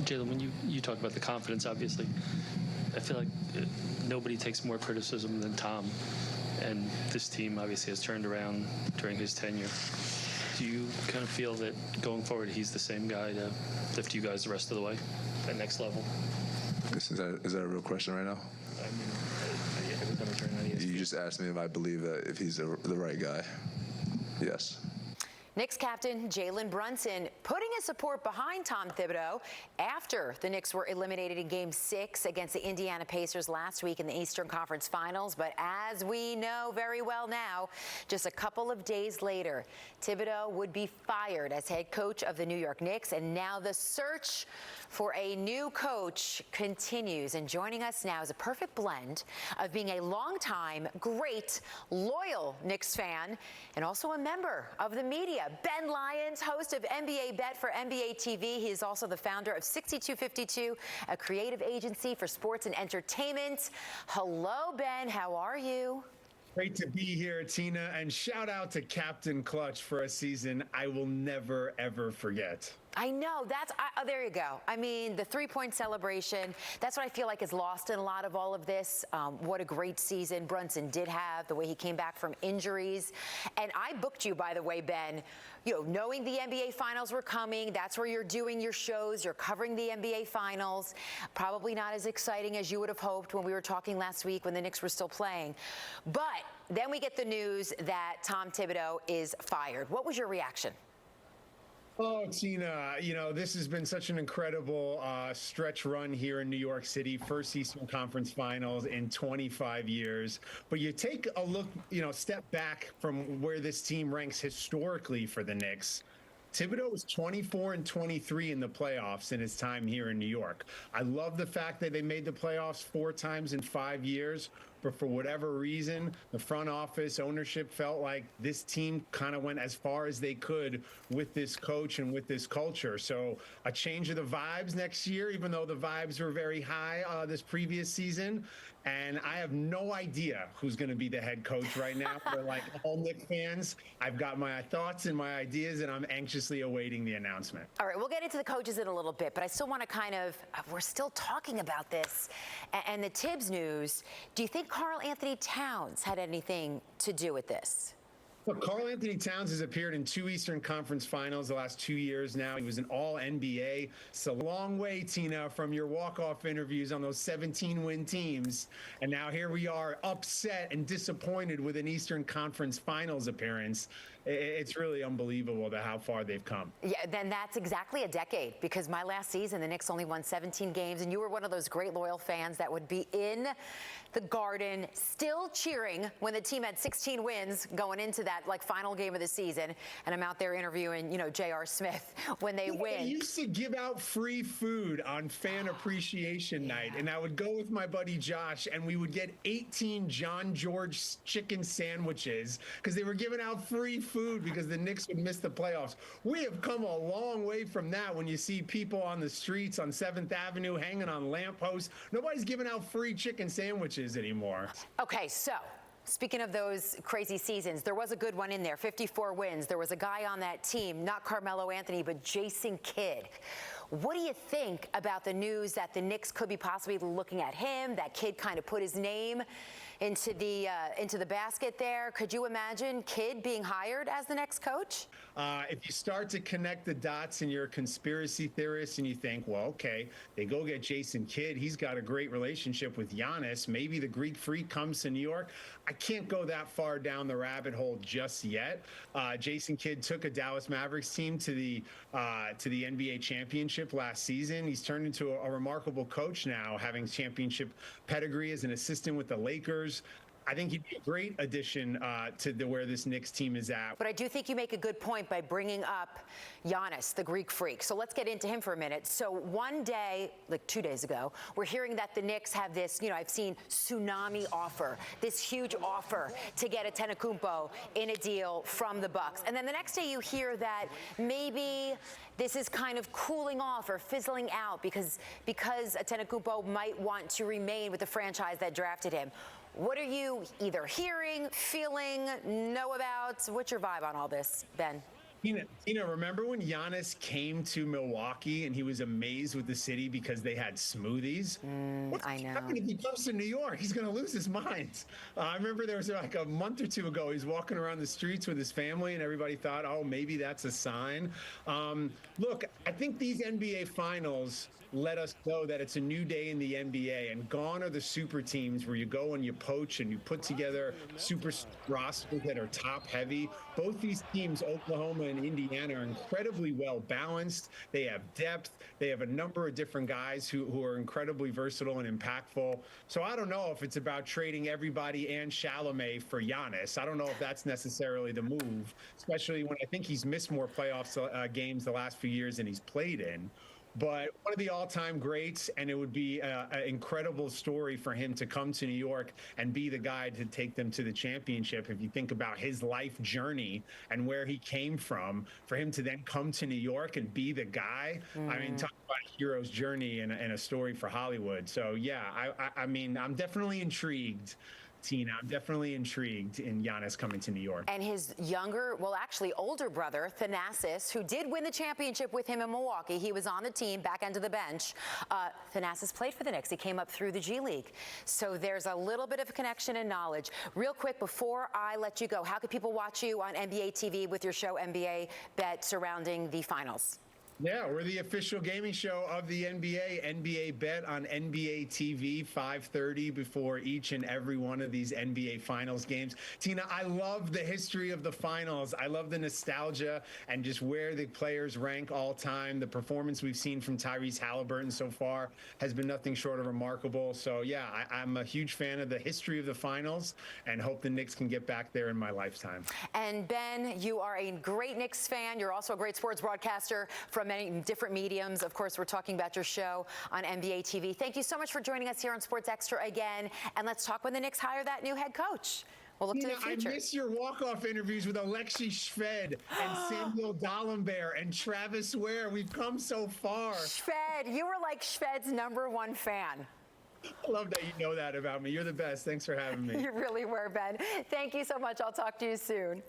Jalen, when you talk about the confidence, obviously, I feel like nobody takes more criticism than Tom. And this team obviously has turned around during his tenure. Do you kind of feel that going forward he's the same guy to lift you guys the rest of the way, that next level? Is that a real question right now? I mean, every time I turn on ESPN. You just asked me if I believe that if he's the right guy. Yes. Knicks captain Jalen Brunson putting his support behind Tom Thibodeau after the Knicks were eliminated in Game 6 against the Indiana Pacers last week in the Eastern Conference Finals. But as we know very well now, just a couple of days later, Thibodeau would be fired as head coach of the New York Knicks. And now the search for a new coach continues. And joining us now is a perfect blend of being a longtime, great, loyal Knicks fan and also a member of the media. Ben Lyons, host of NBA Bet for NBA TV. He is also the founder of 6252, a creative agency for sports and entertainment. Hello, Ben. How are you? Great to be here, Tina, and shout out to Captain Clutch for a season I will never, ever forget. I know. There you go. I mean, the three-point celebration, that's what I feel like is lost in a lot of all of this. What a great season Brunson did have, the way he came back from injuries. And I booked you, by the way, Ben, knowing the NBA Finals were coming. That's where you're doing your shows. You're covering the NBA Finals. Probably not as exciting as you would have hoped when we were talking last week when the Knicks were still playing. But then we get the news that Tom Thibodeau is fired. What was your reaction? Oh, Tina, this has been such an incredible stretch run here in New York City, first Eastern Conference Finals in 25 years. But you take a look, step back from where this team ranks historically for the Knicks. Thibodeau was 24-23 in the playoffs in his time here in New York. I love the fact that they made the playoffs 4 times in 5 years. But for whatever reason, the front office ownership felt like this team kind of went as far as they could with this coach and with this culture. So a change of the vibes next year, even though the vibes were very high this previous season. And I have no idea who's going to be the head coach right now. But like all Knicks fans, I've got my thoughts and my ideas, and I'm anxiously awaiting the announcement. All right, we'll get into the coaches in a little bit, but I still want to we're still talking about this and the Tibbs news. Do you think Karl Anthony Towns had anything to do with this? Look, Karl Anthony Towns has appeared in 2 Eastern Conference Finals the last 2 years now. He was an All-NBA. It's a long way, Tina, from your walk-off interviews on those 17-win teams. And now here we are, upset and disappointed with an Eastern Conference Finals appearance. It's really unbelievable how far they've come. Yeah, then that's exactly a decade, because my last season, the Knicks only won 17 games, and you were one of those great loyal fans that would be in the Garden still cheering when the team had 16 wins going into that final game of the season. And I'm out there interviewing, J.R. Smith when they win. They used to give out free food on fan appreciation night, and I would go with my buddy Josh, and we would get 18 John George chicken sandwiches because they were giving out free food because the Knicks would miss the playoffs. We have come a long way from that when you see people on the streets on 7th Avenue hanging on lampposts. Nobody's giving out free chicken sandwiches anymore. Okay, so speaking of those crazy seasons, there was a good one in there, 54 wins. There was a guy on that team, not Carmelo Anthony, but Jason Kidd. What do you think about the news that the Knicks could be possibly looking at him? That Kidd kind of put his name into the basket there. Could you imagine Kidd being hired as the next coach? If you start to connect the dots and you're a conspiracy theorist and you think, well, okay, they go get Jason Kidd. He's got a great relationship with Giannis. Maybe the Greek Freak comes to New York. I can't go that far down the rabbit hole just yet. Jason Kidd took a Dallas Mavericks team to the NBA championship last season. He's turned into a remarkable coach now, having championship pedigree as an assistant with the Lakers. I think he'd be a great addition to where this Knicks team is at. But I do think you make a good point by bringing up Giannis, the Greek Freak. So let's get into him for a minute. So one day, like 2 days ago, we're hearing that the Knicks have this, I've seen tsunami offer, this huge offer to get Antetokounmpo in a deal from the Bucks. And then the next day you hear that maybe this is kind of cooling off or fizzling out because Antetokounmpo might want to remain with the franchise that drafted him. What are you either hearing, feeling, know about? What's your vibe on all this, Ben? Tina, remember when Giannis came to Milwaukee and he was amazed with the city because they had smoothies? What's I know. happening if he comes to New York? He's going to lose his mind. I remember there was like a month or two ago, he's walking around the streets with his family and everybody thought, oh, maybe that's a sign. Look, I think these NBA finals let us know that it's a new day in the NBA, and gone are the super teams where you go and you poach and you put together super rosters that are top heavy. Both these teams, Oklahoma and Indiana, are incredibly well balanced. They have depth. They have a number of different guys who are incredibly versatile and impactful. So I don't know if it's about trading everybody and Chalamet for Giannis. I don't know if that's necessarily the move, especially when I think he's missed more playoffs games the last few years than he's played in. But one of the all-time greats, and it would be an incredible story for him to come to New York and be the guy to take them to the championship. If you think about his life journey and where he came from, for him to then come to New York and be the guy, I mean, talk about a hero's journey and a story for Hollywood. So, yeah, I mean, I'm definitely intrigued. Tina, I'm definitely intrigued in Giannis coming to New York. And his younger, well, actually older brother, Thanasis, who did win the championship with him in Milwaukee. He was on the team, back end of the bench. Thanasis played for the Knicks. He came up through the G League. So there's a little bit of connection and knowledge. Real quick, before I let you go, how can people watch you on NBA TV with your show NBA Bet surrounding the finals? Yeah, we're the official gaming show of the NBA. NBA Bet on NBA TV, 5:30 before each and every one of these NBA Finals games. Tina, I love the history of the finals. I love the nostalgia and just where the players rank all time. The performance we've seen from Tyrese Halliburton so far has been nothing short of remarkable. So, yeah, I'm a huge fan of the history of the finals and hope the Knicks can get back there in my lifetime. And Ben, you are a great Knicks fan. You're also a great sports broadcaster from many different mediums. Of course, we're talking about your show on NBA TV. Thank you so much for joining us here on Sports Extra again. And let's talk when the Knicks hire that new head coach. We'll look to the future. I miss your walk-off interviews with Alexi Shved and Samuel Dalembert and Travis Ware. We've come so far. Shved, you were like Shved's #1 fan. I love that you know that about me. You're the best. Thanks for having me. You really were, Ben. Thank you so much. I'll talk to you soon.